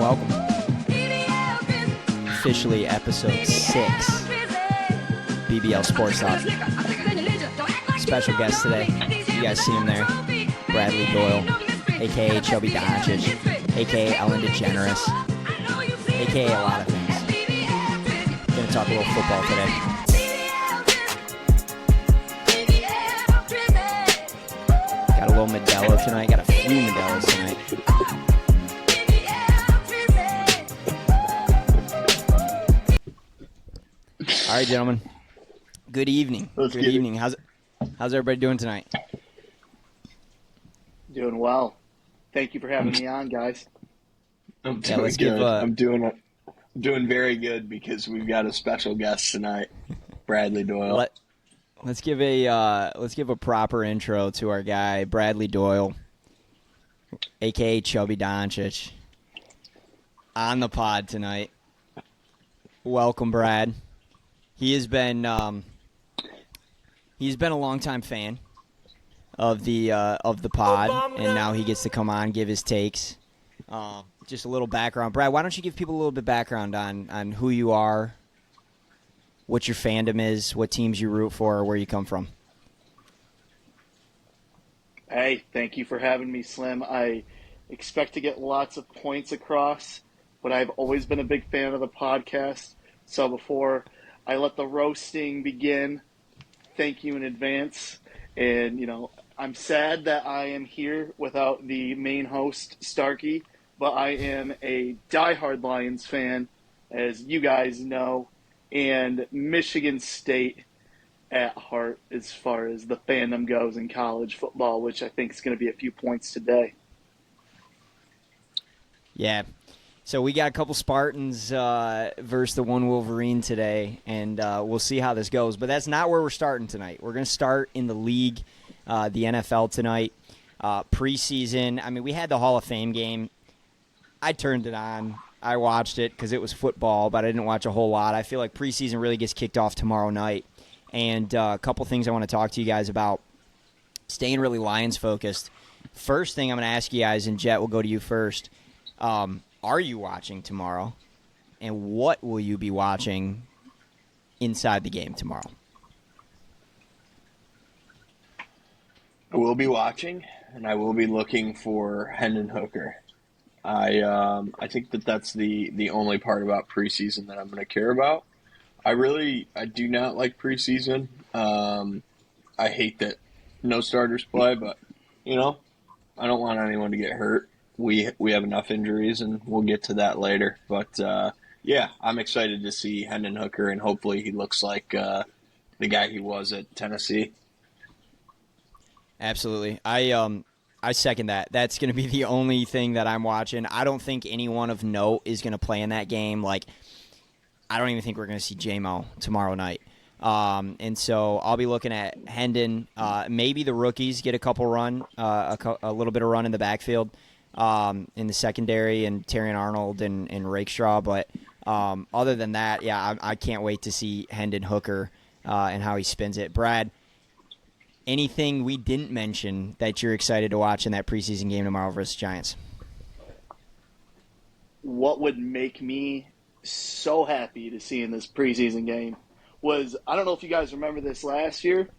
welcome. Officially episode 6, BBL Sports Talk. Special guest today. You guys see him there. Bradley Doyle, a.k.a. Chubby Doncic, a.k.a. Ellen DeGeneres, a.k.a. a lot of things. Going to talk a little football today. Got a little Modelo tonight. Got a few Modelos tonight. All right, gentlemen. Good evening. Good evening. How's everybody doing tonight? Doing well. Thank you for having me on, guys. I'm doing good. I'm doing very good because we've got a special guest tonight, Bradley Doyle. Let's give a proper intro to our guy, Bradley Doyle, a.k.a. Chubby Doncic, on the pod tonight. Welcome, Brad. He's been a longtime fan of the pod, and now he gets to come on, give his takes. Just a little background, Brad. Why don't you give people a little bit of background on who you are, what your fandom is, what teams you root for, or where you come from? Hey, thank you for having me, Slim. I expect to get lots of points across, but I've always been a big fan of the podcast. So before I let the roasting begin, thank you in advance. And, I'm sad that I am here without the main host, Starkey, but I am a diehard Lions fan, as you guys know, and Michigan State at heart as far as the fandom goes in college football, which I think is going to be a few points today. Yeah. So we got a couple Spartans versus the one Wolverine today, and we'll see how this goes. But that's not where we're starting tonight. We're going to start in the league, the NFL tonight. Preseason. I mean, we had the Hall of Fame game. I turned it on. I watched it because it was football, but I didn't watch a whole lot. I feel like preseason really gets kicked off tomorrow night. And a couple things I want to talk to you guys about. Staying really Lions-focused. First thing I'm going to ask you guys, and Jet, we'll go to you first. Are you watching tomorrow? And what will you be watching inside the game tomorrow? I will be watching, and I will be looking for Hendon Hooker. I think that's the only part about preseason that I'm going to care about. I do not like preseason. I hate that no starters play, but I don't want anyone to get hurt. We have enough injuries, and we'll get to that later. But I'm excited to see Hendon Hooker, and hopefully he looks like the guy he was at Tennessee. Absolutely. I second that. That's going to be the only thing that I'm watching. I don't think anyone of note is going to play in that game. Like, I don't even think we're going to see J-Mo tomorrow night. And so I'll be looking at Hendon. Maybe the rookies get a couple run, a little bit of run in the backfield in the secondary, and Terrion Arnold and Rakestraw. But other than that, I can't wait to see Hendon Hooker and how he spins it. Brad, anything we didn't mention that you're excited to watch in that preseason game tomorrow versus Giants? What would make me so happy to see in this preseason game was, I don't know if you guys remember this last year,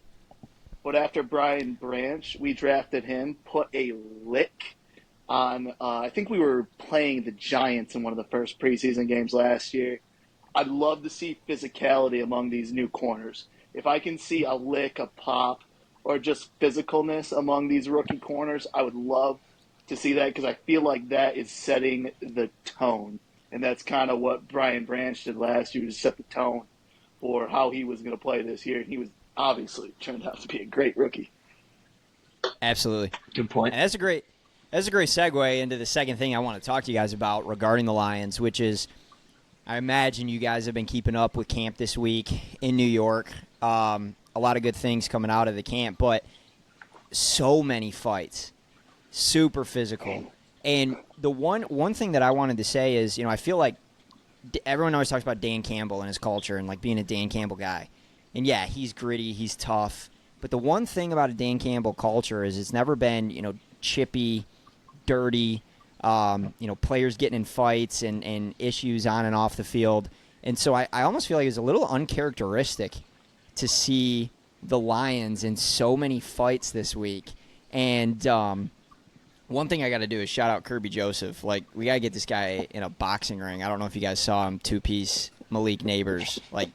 but after Brian Branch, we drafted him, put a lick on, I think we were playing the Giants in one of the first preseason games last year. I'd love to see physicality among these new corners. If I can see a lick, a pop, or just physicalness among these rookie corners, I would love to see that, because I feel like that is setting the tone. And that's kind of what Brian Branch did last year, to set the tone for how he was going to play this year. And he was obviously turned out to be a great rookie. Absolutely. Good point. And that's a great segue into the second thing I want to talk to you guys about regarding the Lions, which is, I imagine you guys have been keeping up with camp this week in New York. A lot of good things coming out of the camp, but so many fights, super physical. And the one thing that I wanted to say is, I feel like everyone always talks about Dan Campbell and his culture and like being a Dan Campbell guy. And yeah, he's gritty, he's tough. But the one thing about a Dan Campbell culture is it's never been, chippy, dirty. players getting in fights and issues on and off the field. And so I almost feel like it's a little uncharacteristic to see the Lions in so many fights this week. And one thing I got to do is shout out Kirby Joseph. Like, we got to get this guy in a boxing ring. I don't know if you guys saw him two-piece Malik Neighbors. Like,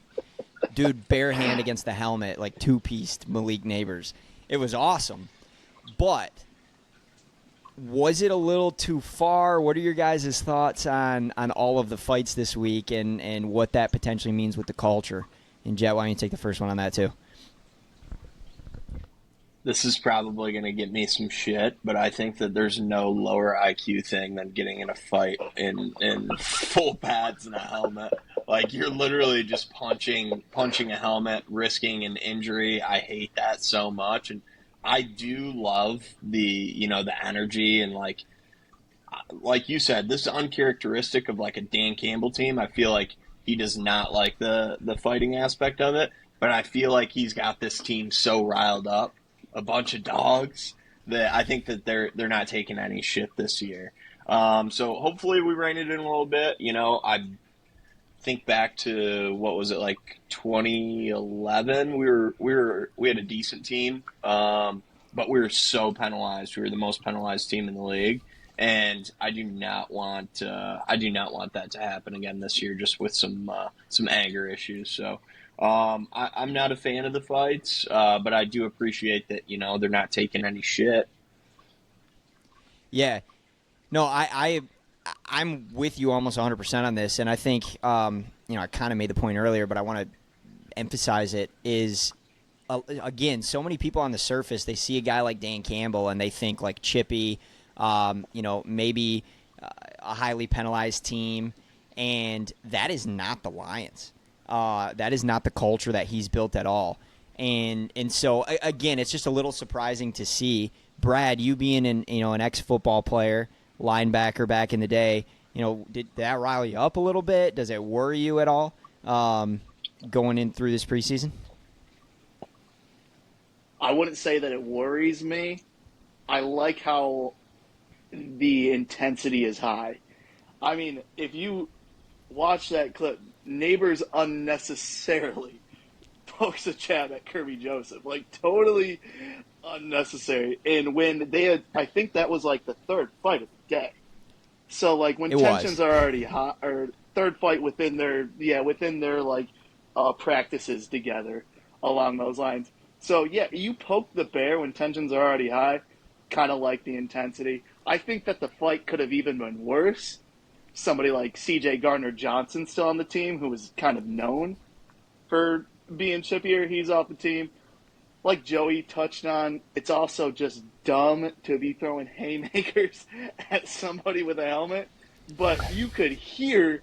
dude, bare hand against the helmet, like two-pieced Malik Neighbors. It was awesome. But was it a little too far? What are your guys' thoughts on all of the fights this week and what that potentially means with the culture? And Jet, why don't you take the first one on that too? This is probably going to get me some shit, but I think that there's no lower IQ thing than getting in a fight in full pads and a helmet. Like, you're literally just punching a helmet, risking an injury. I hate that so much. And I do love the energy and like you said, this is uncharacteristic of like a Dan Campbell team. I feel like he does not like the fighting aspect of it, but I feel like he's got this team so riled up, a bunch of dogs, that I think that they're not taking any shit this year. So hopefully we rein it in a little bit. I think back to, what was it, like 2011? We had a decent team, but we were so penalized. We were the most penalized team in the league, and I do not want that to happen again this year, just with some anger issues. So I'm not a fan of the fights, but I do appreciate that they're not taking any shit. Yeah, no, I'm with you almost 100% on this, and I think I kind of made the point earlier, but I want to emphasize it. Is again, so many people on the surface, they see a guy like Dan Campbell and they think like chippy, maybe a highly penalized team, and that is not the Lions. That is not the culture that he's built at all. And so again, it's just a little surprising to see. Brad, you being an ex-football player, linebacker back in the day, did that rile you up a little bit? Does it worry you at all going in through this preseason? I wouldn't say that it worries me. I like how the intensity is high. I mean, if you watch that clip, Neighbors unnecessarily pokes a jab at Kirby Joseph, like totally unnecessary. And when they had, I think that was like the third fight of the day. So like when tensions are already hot, or third fight within their like practices together along those lines. So yeah, you poke the bear when tensions are already high. Kind of like the intensity. I think that the fight could have even been worse. Somebody like C.J. Gardner-Johnson still on the team, who was kind of known for being chippier. He's off the team. Like Joey touched on, it's also just dumb to be throwing haymakers at somebody with a helmet. But you could hear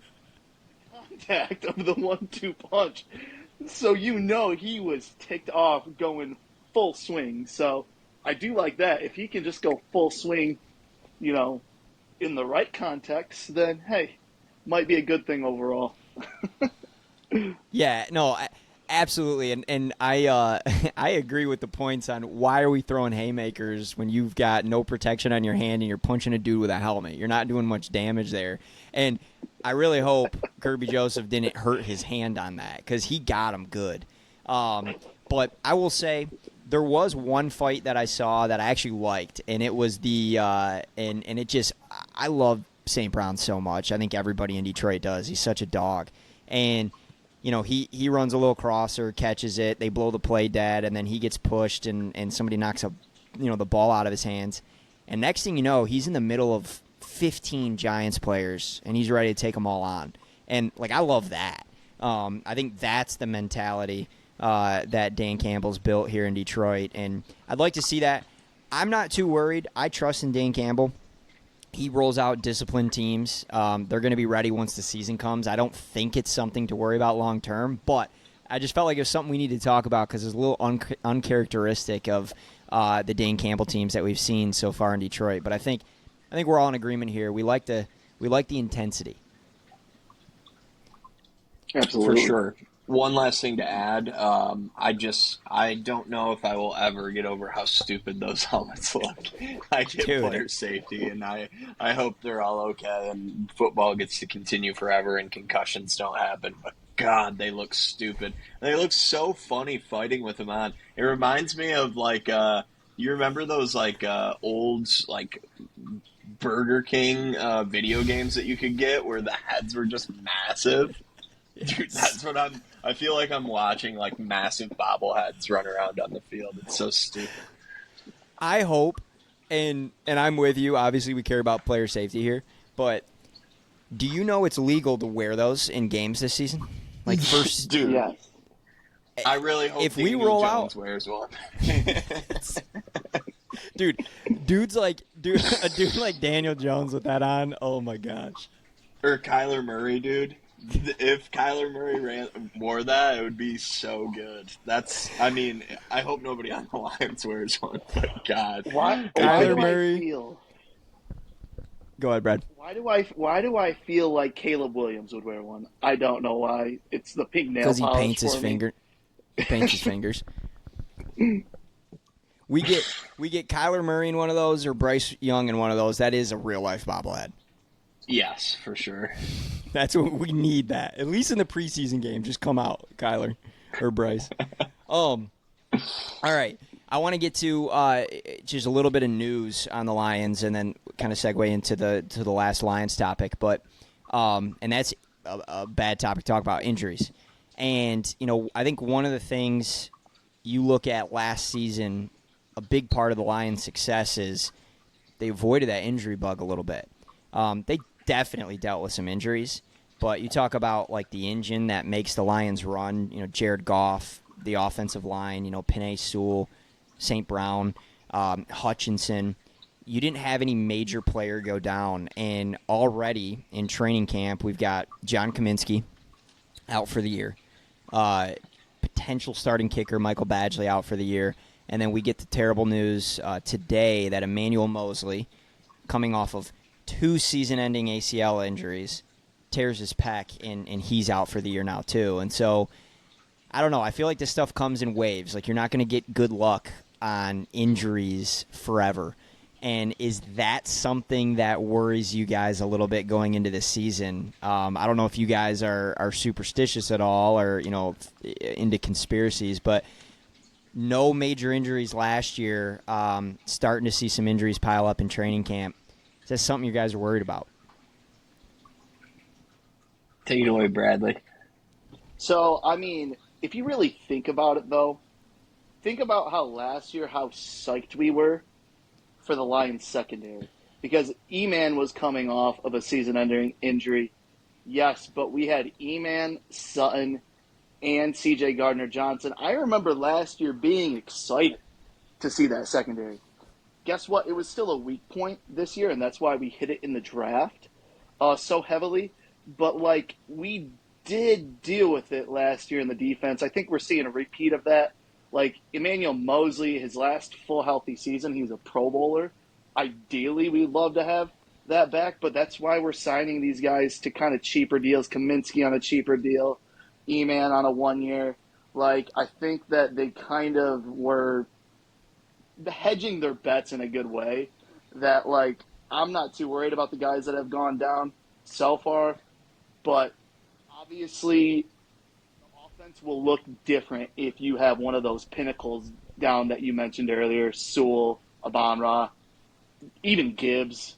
contact of the 1-2 punch. So he was ticked off going full swing. So I do like that. If he can just go full swing, in the right context, then, hey, might be a good thing overall. Yeah, no, absolutely. And I I agree with the points on why are we throwing haymakers when you've got no protection on your hand and you're punching a dude with a helmet. You're not doing much damage there. And I really hope Kirby Joseph didn't hurt his hand on that, because he got him good. But I will say, there was one fight that I saw that I actually liked, and it was I love St. Brown so much. I think everybody in Detroit does. He's such a dog. And, he runs a little crosser, catches it, they blow the play dead, and then he gets pushed, and somebody knocks the ball out of his hands. And next thing you know, he's in the middle of 15 Giants players, and he's ready to take them all on. And, I love that. I think that's the mentality that Dan Campbell's built here in Detroit, and I'd like to see that. I'm not too worried. I trust in Dan Campbell. He rolls out disciplined teams. They're going to be ready once the season comes. I don't think it's something to worry about long term, but I just felt like it was something we need to talk about because it's a little uncharacteristic of the Dan Campbell teams that we've seen so far in Detroit. But I think we're all in agreement here. We like the intensity. Absolutely. For sure. One last thing to add. I don't know if I will ever get over how stupid those helmets look. I get Dude. player safety, and I hope they're all okay, and football gets to continue forever, and concussions don't happen. But God, they look stupid. They look so funny fighting with them on. It reminds me of you remember those old Burger King video games that you could get where the heads were just massive. Dude, that's what I feel like I'm watching massive bobbleheads run around on the field. It's so stupid. I hope, and I'm with you. Obviously, we care about player safety here, but do you know it's legal to wear those in games this season? First, Dude, Yes. I really hope if we Daniel roll Jones out, wears one. dude, a dude like Daniel Jones with that on. Oh my gosh. Or Kyler Murray, dude. If Kyler Murray wore that, it would be so good. I hope nobody on the Lions wears one, but God. Why Kyler do Murray. I feel? Go ahead, Brad. Why do I feel like Caleb Williams would wear one? I don't know why. It's the pink nail polish Because he paints his for me. finger. He paints his fingers. We get Kyler Murray in one of those or Bryce Young in one of those. That is a real life bobblehead. Yes, for sure. That's what we need. That at least in the preseason game, just come out, Kyler or Bryce. All right. I want to get to just a little bit of news on the Lions, and then kind of segue into the last Lions topic. But and that's a bad topic to talk about, injuries. And I think one of the things you look at last season, a big part of the Lions' success is they avoided that injury bug a little bit. They definitely dealt with some injuries, but you talk about the engine that makes the Lions run. Jared Goff, the offensive line. Penei Sewell, St. Brown, Hutchinson. You didn't have any major player go down, and already in training camp we've got John Kaminsky out for the year, potential starting kicker Michael Badgley out for the year, and then we get the terrible news today that Emmanuel Mosley, coming off of 2 season-ending ACL injuries, tears his pec, and he's out for the year now too. And so, I don't know. I feel like this stuff comes in waves. You're not going to get good luck on injuries forever. And is that something that worries you guys a little bit going into this season? I don't know if you guys are superstitious at all or into conspiracies, but no major injuries last year. Starting to see some injuries pile up in training camp. Is that something you guys are worried about? Take it away, Bradley. So, if you really think about it, though, think about how last year, how psyched we were for the Lions secondary. Because E-Man was coming off of a season-ending injury. Yes, but we had E-Man, Sutton, and C.J. Gardner-Johnson. I remember last year being excited to see that secondary. Guess what? It was still a weak point this year, and that's why we hit it in the draft so heavily. But, we did deal with it last year in the defense. I think we're seeing a repeat of that. Emmanuel Mosley, his last full healthy season, he was a Pro Bowler. Ideally, we'd love to have that back, but that's why we're signing these guys to kind of cheaper deals. Kaminsky on a cheaper deal, E-Man on a 1 year. I think that they kind of were hedging their bets in a good way. That, I'm not too worried about the guys that have gone down so far, but obviously the offense will look different if you have one of those pinnacles down that you mentioned earlier, Sewell, Abamra, even Gibbs,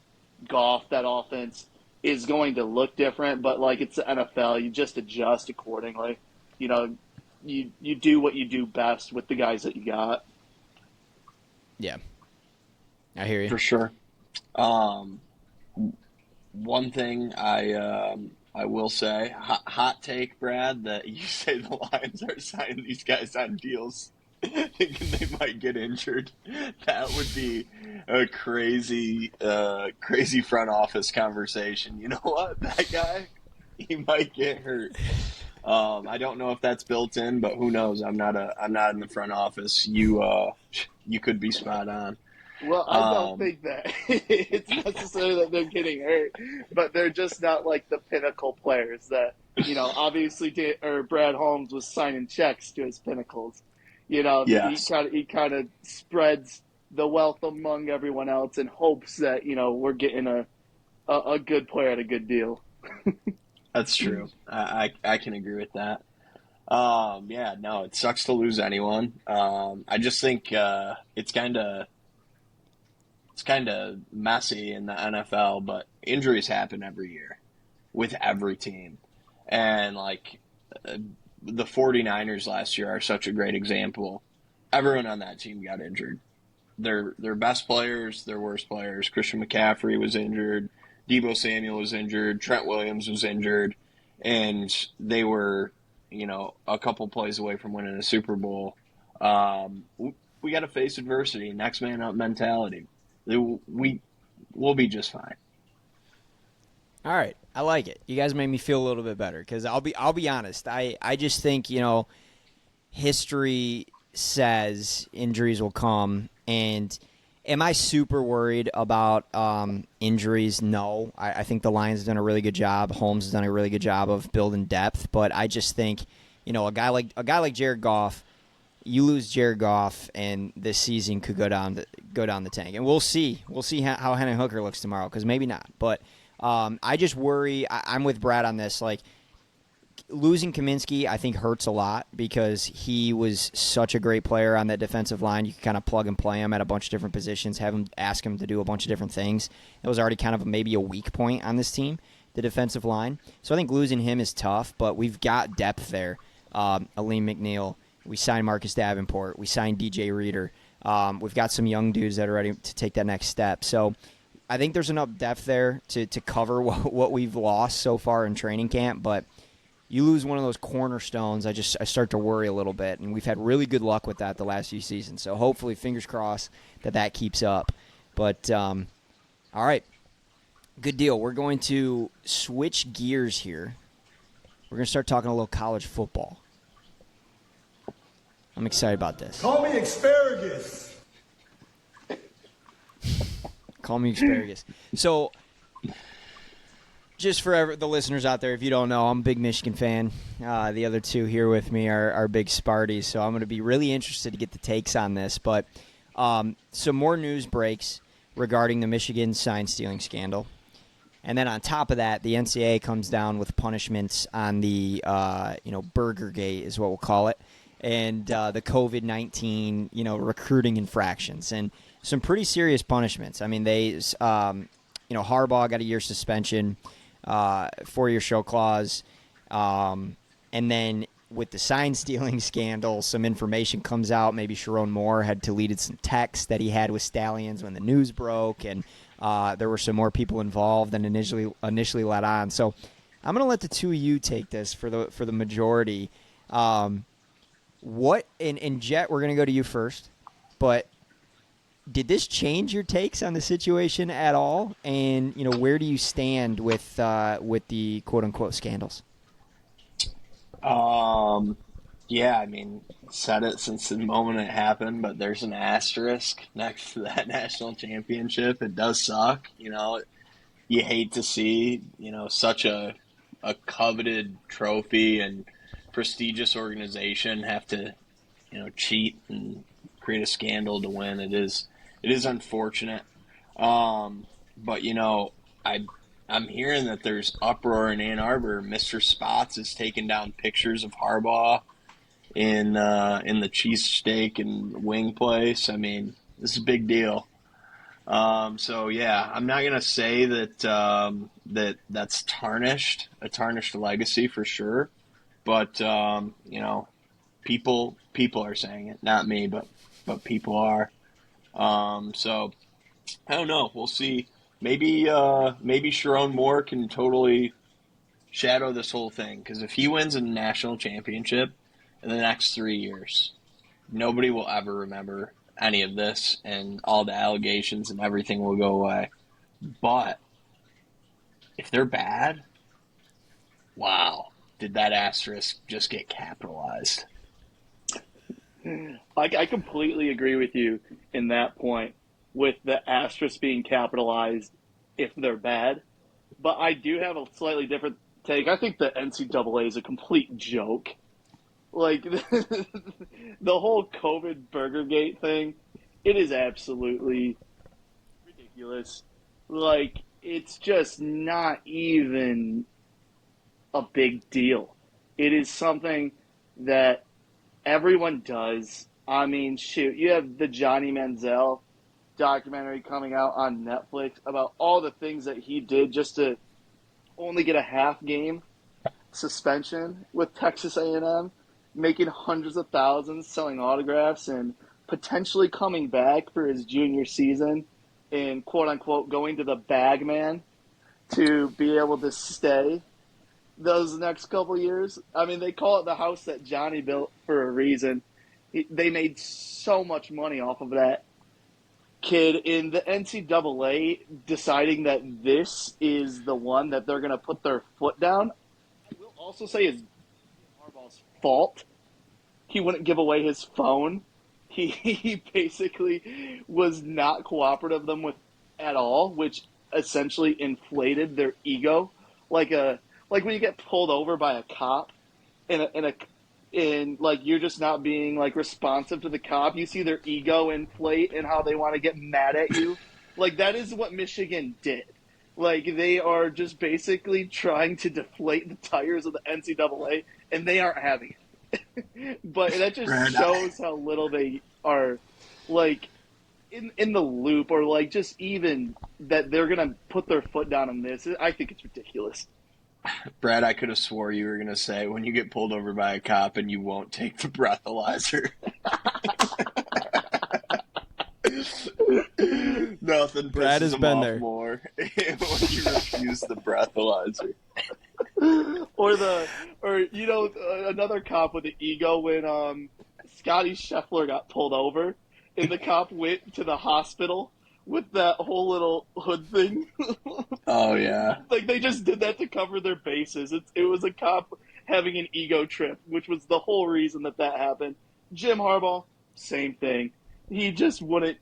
Goff. That offense is going to look different, but it's the NFL. You just adjust accordingly. You do what you do best with the guys that you got. Yeah. I hear you. For sure. One thing I will say, hot take, Brad, that you say the Lions are signing these guys on deals thinking they might get injured. That would be a crazy front office conversation. You know what? That guy, he might get hurt. I don't know if that's built in, but who knows? I'm not in the front office. You could be spot on. Well, I don't think that it's necessarily that they're getting hurt, but they're just not the pinnacle players that Obviously, Brad Holmes was signing checks to his pinnacles. Yes, He kind of spreads the wealth among everyone else in hopes that we're getting a good player at a good deal. that's true. I can agree with that. Yeah, no, it sucks to lose anyone. I just think it's kind of messy in the NFL, but injuries happen every year with every team. And uh, the 49ers last year are such a great example. Everyone on that team got injured. Their best players, their worst players. Christian McCaffrey was injured, Deebo Samuel was injured, Trent Williams was injured, and they were, a couple plays away from winning a Super Bowl. We got to face adversity, next man up mentality. We will be just fine. All right, I like it. You guys made me feel a little bit better because I'll be honest. I just think history says injuries will come, and am I super worried about injuries? No, I think the Lions have done a really good job. Holmes has done a really good job of building depth, but I just think a guy like Jared Goff. You lose Jared Goff, and this season could go down the tank. And we'll see. We'll see how Hendon Hooker looks tomorrow, because maybe not. But I just worry. I'm with Brad on this. Like, losing Kaminsky, I think, hurts a lot because he was such a great player on that defensive line. You can kind of plug and play him at a bunch of different positions, ask him to do a bunch of different things. It was already kind of maybe a weak point on this team, the defensive line. So I think losing him is tough, but we've got depth there. Aleem McNeil. We signed Marcus Davenport. We signed DJ Reader. We've got some young dudes that are ready to take that next step. So I think there's enough depth there to cover what we've lost so far in training camp. But you lose one of those cornerstones, I start to worry a little bit. And we've had really good luck with that the last few seasons. So hopefully, fingers crossed, that keeps up. But all right, good deal. We're going to switch gears here. We're going to start talking a little college football. I'm excited about this. Call me asparagus. Call me asparagus. So, just for the listeners out there, if you don't know, I'm a big Michigan fan. The other two here with me are big Sparties, so I'm going to be really interested to get the takes on this. But some more news breaks regarding the Michigan sign stealing scandal. And then on top of that, the NCAA comes down with punishments on the Burgergate is what we'll call it. And the COVID-19, recruiting infractions and some pretty serious punishments. I mean, Harbaugh got a year suspension, 4-year show clause, and then with the sign stealing scandal, some information comes out. Maybe Sharon Moore had deleted some texts that he had with Stalions when the news broke, and there were some more people involved than initially let on. So I'm going to let the two of you take this for the majority. What and Jet, we're going to go to you first, but did this change your takes on the situation at all? And where do you stand with the quote unquote scandals? Yeah, I mean, said it since the moment it happened, but there's an asterisk next to that national championship. It does suck, You hate to see, such a coveted trophy and prestigious organization have to, cheat and create a scandal to win. It is unfortunate. But I'm hearing that there's uproar in Ann Arbor. Mr. Spots is taking down pictures of Harbaugh in the cheesesteak and wing place. I mean, this is a big deal. So yeah, I'm not gonna say that that's a tarnished legacy for sure. But people are saying it, not me, but people are. So I don't know. We'll see. Maybe Sharon Moore can totally shadow this whole thing, because if he wins a national championship in the next 3 years, nobody will ever remember any of this, and all the allegations and everything will go away. But if they're bad, wow. Did that asterisk just get capitalized? I completely agree with you in that point, with the asterisk being capitalized if they're bad. But I do have a slightly different take. I think the NCAA is a complete joke. Like the whole COVID Burgergate thing, it is absolutely ridiculous. Like it's just not even a big deal. It is something that everyone does. I mean, shoot, you have the Johnny Manziel documentary coming out on Netflix about all the things that he did just to only get a half game suspension with Texas A&M, making hundreds of thousands, selling autographs, and potentially coming back for his junior season and quote unquote going to the bag man to be able to stay those next couple years. I mean, they call it the house that Johnny built for a reason. They made so much money off of that kid. In the NCAA deciding that this is the one that they're going to put their foot down, I will also say is Harbaugh's fault. He wouldn't give away his phone. He basically was not cooperative them with at all, which essentially inflated their ego, like when you get pulled over by a cop in like you're just not being like responsive to the cop. You see their ego inflate and how they want to get mad at you. Like that is what Michigan did. Like they are just basically trying to deflate the tires of the NCAA, and they aren't having it. But that just shows how little they are, like in the loop, or like just even that they're gonna put their foot down on this. I think it's ridiculous. Brad, I could have swore you were going to say when you get pulled over by a cop and you won't take the breathalyzer. Nothing Brad has pisses him been off there more when you refuse the breathalyzer. Or another cop with an ego when Scotty Scheffler got pulled over and the cop went to the hospital with that whole little hood thing. Oh yeah. Like they just did that to cover their bases. It was a cop having an ego trip, which was the whole reason that happened. Jim Harbaugh, same thing. He just wouldn't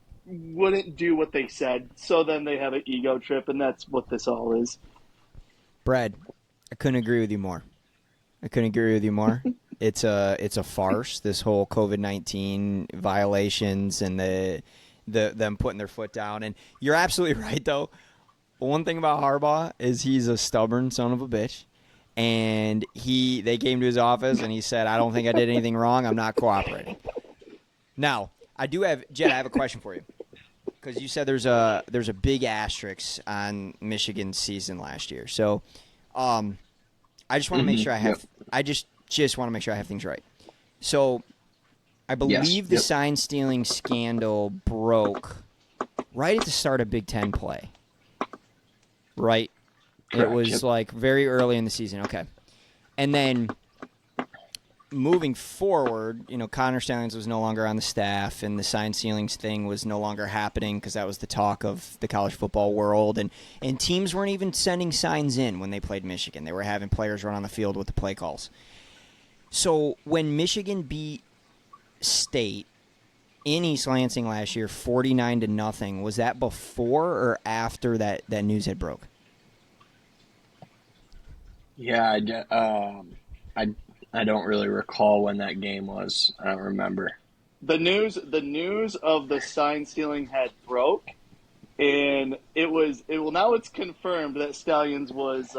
do what they said. So then they have an ego trip, and that's what this all is. Brad, I couldn't agree with you more. It's a farce. This whole COVID-19 violations and them putting their foot down. And you're absolutely right, though. One thing about Harbaugh is he's a stubborn son of a bitch. And they came to his office and he said, I don't think I did anything wrong. I'm not cooperating. Now, I have a question for you. Because you said there's a big asterisk on Michigan's season last year. So I just want to make sure I just want to make sure I have things right. So I believe the sign stealing scandal broke right at the start of Big Ten play. Right? Correct. It was like very early in the season. Okay. And then moving forward, Connor Stalions was no longer on the staff and the sign stealing thing was no longer happening because that was the talk of the college football world. And teams weren't even sending signs in when they played Michigan. They were having players run on the field with the play calls. So when Michigan beat State in East Lansing last year, 49-0. Was that before or after that news had broke? Yeah, I don't really recall when that game was. I don't remember. The news of the sign stealing had broke, and now it's confirmed that Stalions was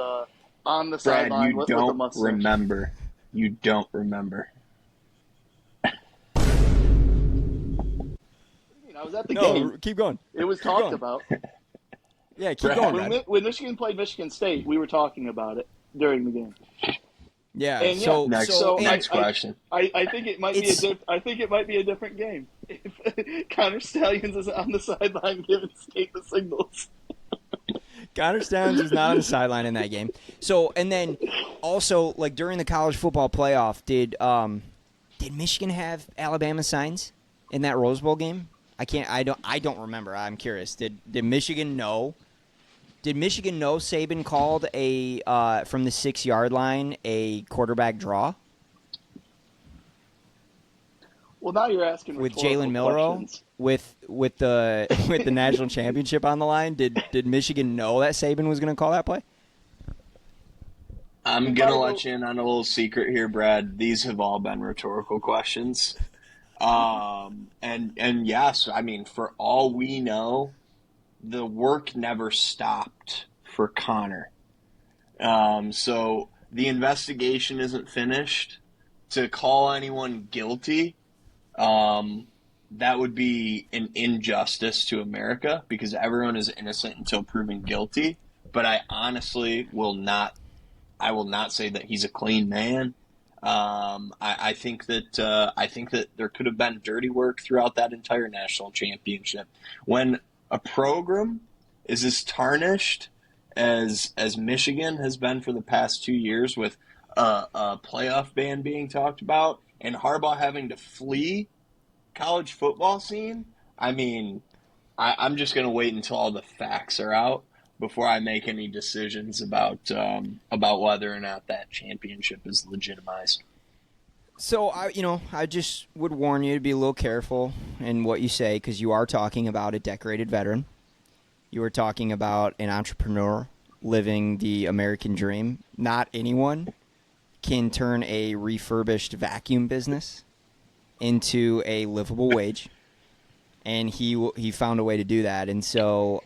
on the sideline with the mustache. You don't remember. I was at the game. Keep going. It was talked about. Yeah, keep going. When Michigan played Michigan State, we were talking about it during the game. Yeah. And next question. I think it might be a different game if Connor Stalions is on the sideline giving State the signals. Connor Stalions is not on the sideline in that game. So, and then also like during the college football playoff, did Michigan have Alabama signs in that Rose Bowl game? I don't remember. I'm curious. Did Michigan know? Did Michigan know Saban called from the 6-yard line a quarterback draw? Well, now you're asking with Jalen Milroe with the national championship on the line. Did Michigan know that Saban was going to call that play? I'm going to let you in on a little secret here, Brad. These have all been rhetorical questions. And yes, I mean, for all we know, the work never stopped for Connor. So the investigation isn't finished. To call anyone guilty, that would be an injustice to America because everyone is innocent until proven guilty. But I honestly will not. I will not say that he's a clean man. I think that there could have been dirty work throughout that entire national championship. When a program is as tarnished as Michigan has been for the past 2 years, with a playoff ban being talked about and Harbaugh having to flee college football scene, I mean, I'm just going to wait until all the facts are out before I make any decisions about whether or not that championship is legitimized. So I just would warn you to be a little careful in what you say because you are talking about a decorated veteran. You are talking about an entrepreneur living the American dream. Not anyone can turn a refurbished vacuum business into a livable wage. And he found a way to do that. And so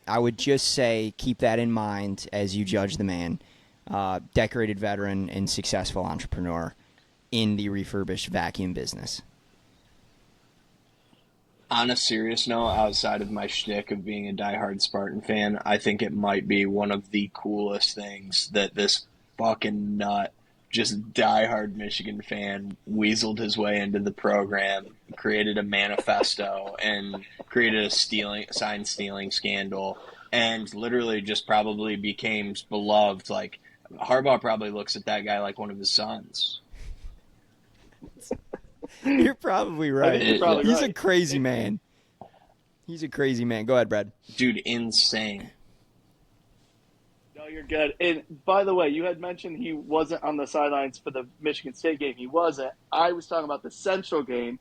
I would just say keep that in mind as you judge the man. Decorated veteran and successful entrepreneur in the refurbished vacuum business. On a serious note, outside of my shtick of being a diehard Spartan fan, I think it might be one of the coolest things that this fucking nut, just diehard Michigan fan, weaseled his way into the program, created a manifesto, and created a sign stealing scandal, and literally just probably became beloved. Like, Harbaugh probably looks at that guy like one of his sons. You're probably right. He's right. a crazy man. He's a crazy man. Go ahead, Brad. Dude, insane. No, you're good. And by the way, you had mentioned he wasn't on the sidelines for the Michigan State game. He wasn't. I was talking about the Central game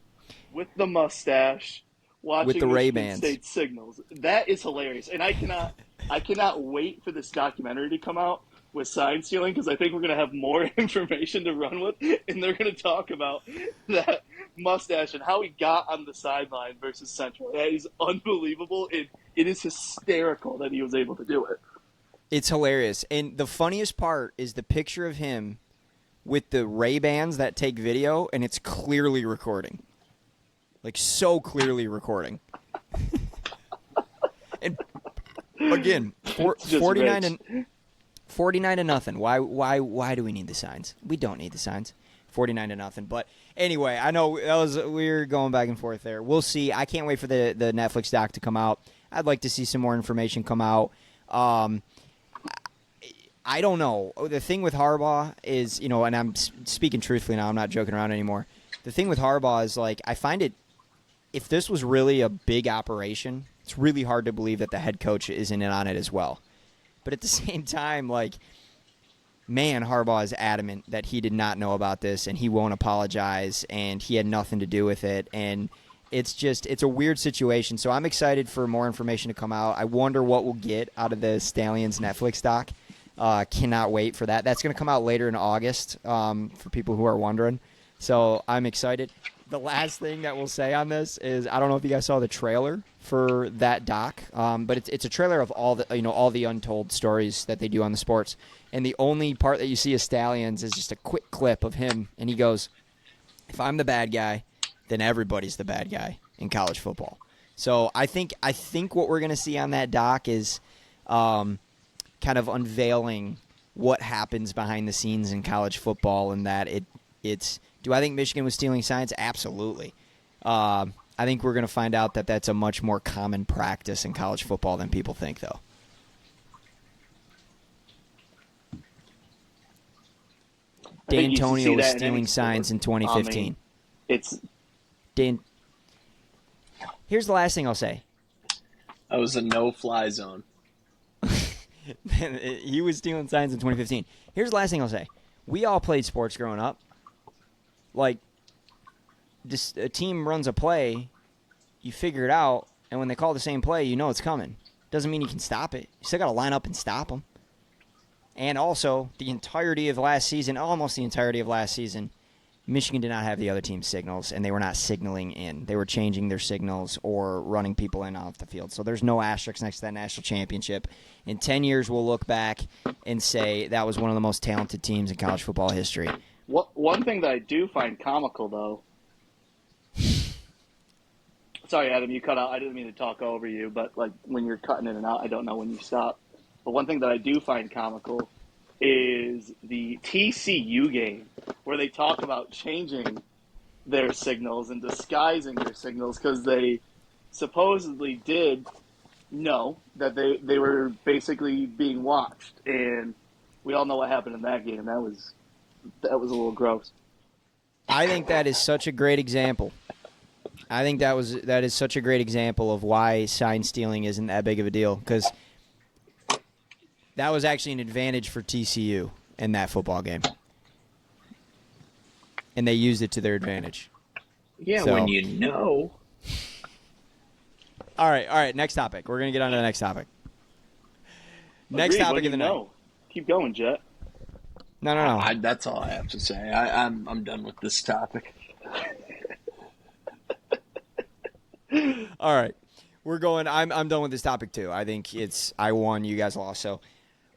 with the mustache, watching With the Michigan Ray-Bans. State signals. That is hilarious. And I cannot wait for this documentary to come out with sign stealing because I think we're going to have more information to run with, and they're going to talk about that mustache and how he got on the sideline versus Central. That is unbelievable. It is hysterical that he was able to do it. It's hilarious. And the funniest part is the picture of him with the Ray-Bans that take video, and it's clearly recording. Like, so clearly recording. And, again, 49 to nothing. Why do we need the signs? We don't need the signs. 49 to nothing. But anyway, I know we're going back and forth there. We'll see. I can't wait for the Netflix doc to come out. I'd like to see some more information come out. I don't know. The thing with Harbaugh is, and I'm speaking truthfully now, I'm not joking around anymore. The thing with Harbaugh is, like, I find it, if this was really a big operation, it's really hard to believe that the head coach isn't in on it as well. But at the same time, like, man, Harbaugh is adamant that he did not know about this and he won't apologize and he had nothing to do with it. And it's a weird situation. So I'm excited for more information to come out. I wonder what we'll get out of the Stalions Netflix doc. Cannot wait for that. That's going to come out later in August for people who are wondering. So I'm excited. The last thing that we'll say on this is I don't know if you guys saw the trailer for that doc, but it's a trailer of all the untold stories that they do on the sports. And the only part that you see of Stalions is just a quick clip of him, and he goes, "If I'm the bad guy, then everybody's the bad guy in college football." So I think what we're going to see on that doc is kind of unveiling what happens behind the scenes in college football, and that it's. Do I think Michigan was stealing signs? Absolutely. I think we're going to find out that that's a much more common practice in college football than people think, though. D'Antonio was stealing signs in 2015. Here's the last thing I'll say. That was a no-fly zone. He was stealing signs in 2015. Here's the last thing I'll say. We all played sports growing up. Like, a team runs a play, you figure it out, and when they call the same play, you know it's coming. Doesn't mean you can stop it. You still got to line up and stop them. And also, the entirety of last season, almost the entirety of last season, Michigan did not have the other team's signals, and they were not signaling in. They were changing their signals or running people in off the field. So there's no asterisk next to that national championship. In 10 years, we'll look back and say that was one of the most talented teams in college football history. One thing that I do find comical, though. Sorry, Adam, you cut out. I didn't mean to talk over you, but like when you're cutting in and out, I don't know when you stop. But one thing that I do find comical is the TCU game where they talk about changing their signals and disguising their signals because they supposedly did know that they were basically being watched. And we all know what happened in that game. That was a little gross. I think that is such a great example. I think that is such a great example of why sign stealing isn't that big of a deal, because that was actually an advantage for TCU in that football game, and they used it to their advantage. Yeah, So, when you know. All right. Next topic. We're gonna get on to the next topic. Next Agreed, topic of the night. Keep going, Jet. No. That's all I have to say. I'm done with this topic. All right, we're going. I'm done with this topic too. I think I won. You guys lost. So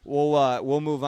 we'll move on.